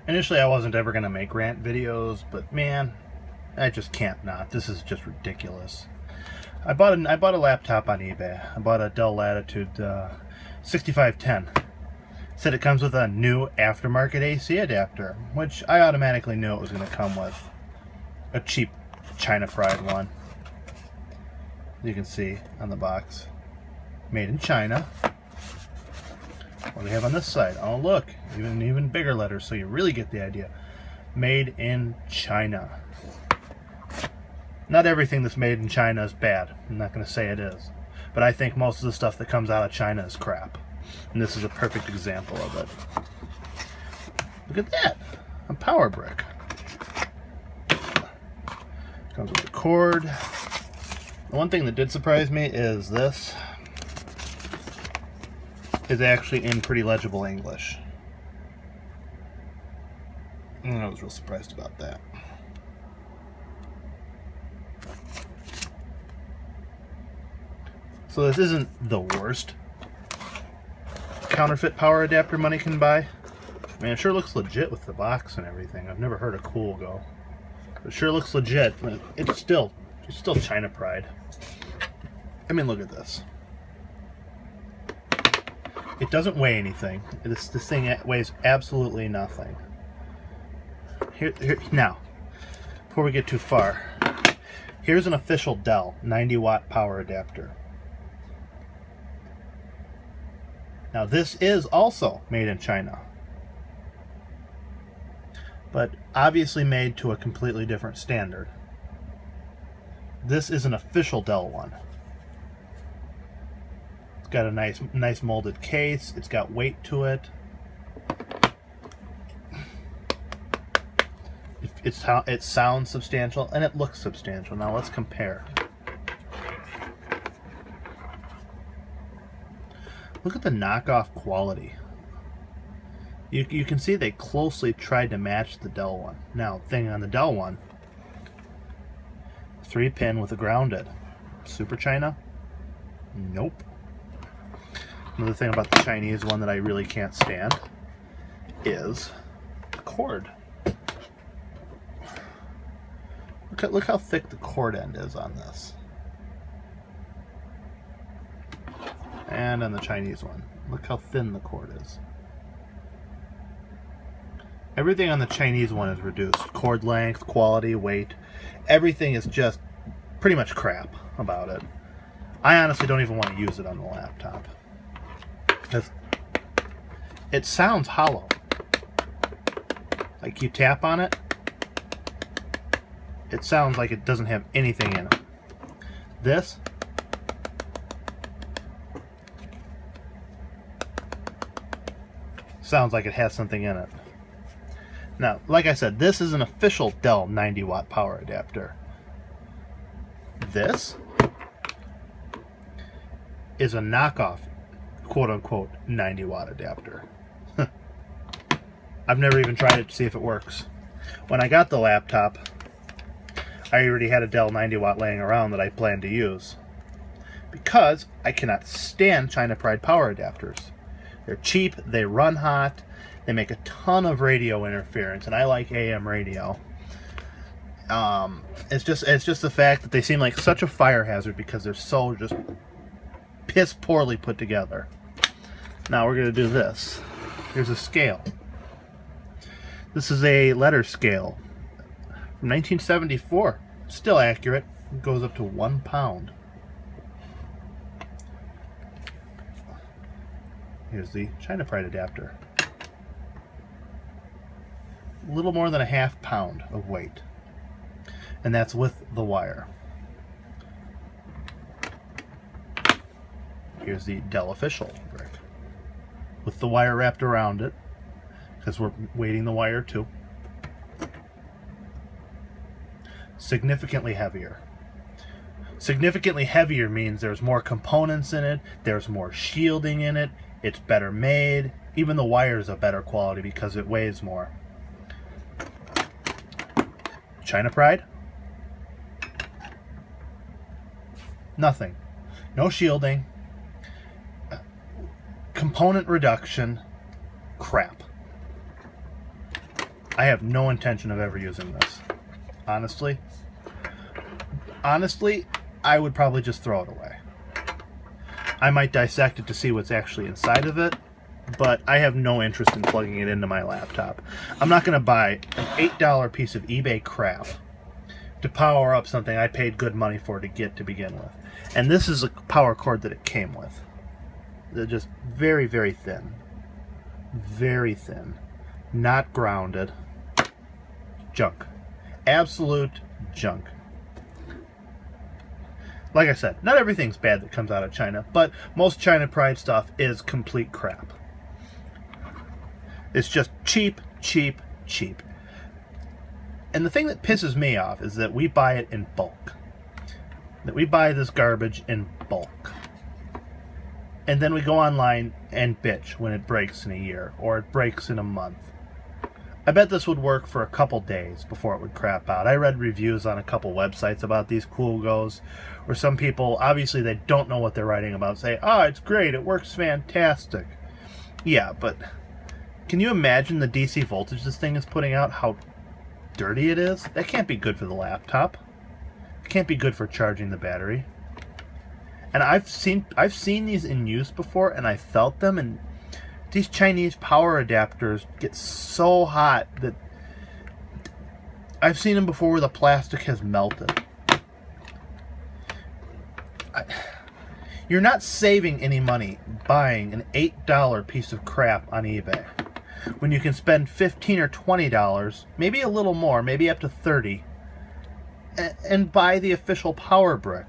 Initially, I wasn't ever going to make rant videos, but man, I just can't not. This is just ridiculous. I bought a laptop on eBay. I bought a Dell Latitude 6510. Said it comes with a new aftermarket AC adapter, which I automatically knew it was going to come with. A cheap China Pride one. You can see on the box. Made in China. What do we have on this side? Oh look, even bigger letters, so you really get the idea. Made in China. Not everything that's made in China is bad. I'm not going to say it is. But I think most of the stuff that comes out of China is crap. And this is a perfect example of it. Look at that. A power brick. Comes with a cord. The one thing that did surprise me is this is actually in pretty legible English. And I was real surprised about that. So this isn't the worst counterfeit power adapter money can buy. I mean, it sure looks legit with the box and everything. I've never heard of CoolGo. It sure looks legit, but it's still China Pride. I mean, look at this. It doesn't weigh anything. This thing weighs absolutely nothing. Here, now, before we get too far, here's an official Dell 90-watt power adapter. Now, this is also made in China, but obviously made to a completely different standard. This is an official Dell one. It's got a nice molded case. It's got weight to it. It sounds substantial and it looks substantial. Now let's compare. Look at the knockoff quality. You can see they closely tried to match the Dell one. Now, thing on the Dell one, 3-pin with a grounded. Super China? Nope. Another thing about the Chinese one that I really can't stand is the cord. Look how thick the cord end is on this. And on the Chinese one, look how thin the cord is. Everything on the Chinese one is reduced. Cord length, quality, weight. Everything is just pretty much crap about it. I honestly don't even want to use it on the laptop. Because it sounds hollow. Like you tap on it, it sounds like it doesn't have anything in it. This sounds like it has something in it. Now, like I said, this is an official Dell 90-watt power adapter. This is a knockoff, quote-unquote, 90-watt adapter. I've never even tried it to see if it works. When I got the laptop, I already had a Dell 90-watt laying around that I planned to use. Because I cannot stand China Pride power adapters. They're cheap, they run hot, they make a ton of radio interference, and I like AM radio. It's just the fact that they seem like such a fire hazard because they're so just piss poorly put together. Now we're going to do this. Here's a scale. This is a letter scale from 1974. Still accurate. It goes up to 1 pound. Here's the China Pride adapter. A little more than a ½ pound of weight. And that's with the wire. Here's the Dell official brick. With the wire wrapped around it, because we're weighting the wire too. Significantly heavier. Significantly heavier means there's more components in it, there's more shielding in it, it's better made, even the wire is of better quality because it weighs more. China Pride? Nothing. No shielding. Component reduction. Crap. I have no intention of ever using this. Honestly, I would probably just throw it away. I might dissect it to see what's actually inside of it, but I have no interest in plugging it into my laptop. I'm not going to buy an $8 piece of eBay crap to power up something I paid good money for to get to begin with. And this is a power cord that it came with. They're just very, very thin. Very thin. Not grounded. Junk. Absolute junk. Like I said, not everything's bad that comes out of China, but most China Pride stuff is complete crap. It's just cheap, cheap, cheap. And the thing that pisses me off is that we buy it in bulk. That we buy this garbage in bulk. And then we go online and bitch when it breaks in a year, or it breaks in a month. I bet this would work for a couple days before it would crap out. I read reviews on a couple websites about these CoolGos, where some people, obviously they don't know what they're writing about, say, oh, it's great, it works fantastic. Yeah, but can you imagine the DC voltage this thing is putting out, how dirty it is? That can't be good for the laptop. It can't be good for charging the battery. And I've seen these in use before, and I felt them, and these Chinese power adapters get so hot that I've seen them before where the plastic has melted. You're not saving any money buying an $8 piece of crap on eBay when you can spend $15 or $20, maybe a little more, maybe up to $30, and buy the official power brick.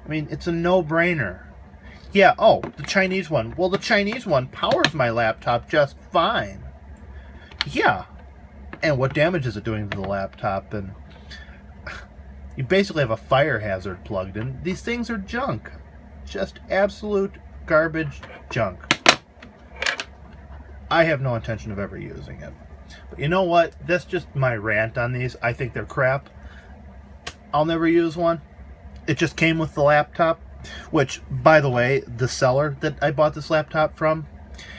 I mean, it's a no-brainer. Yeah, oh, the Chinese one. Well, the Chinese one powers my laptop just fine. Yeah. And what damage is it doing to the laptop? And you basically have a fire hazard plugged in. These things are junk. Just absolute garbage junk. I have no intention of ever using it. But you know what? That's just my rant on these. I think they're crap. I'll never use one. It just came with the laptop. Which, by the way, the seller that I bought this laptop from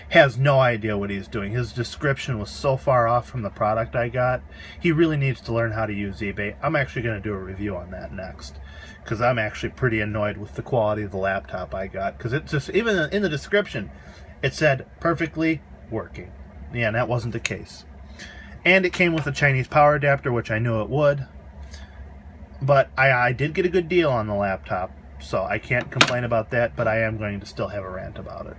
has no idea what he's doing. His description was so far off from the product I got. He really needs to learn how to use eBay. I'm actually going to do a review on that next, because I'm actually pretty annoyed with the quality of the laptop I got. Because it's just, even in the description, it said perfectly working. Yeah, and that wasn't the case. And it came with a Chinese power adapter, which I knew it would. But I did get a good deal on the laptop. So I can't complain about that, but I am going to still have a rant about it.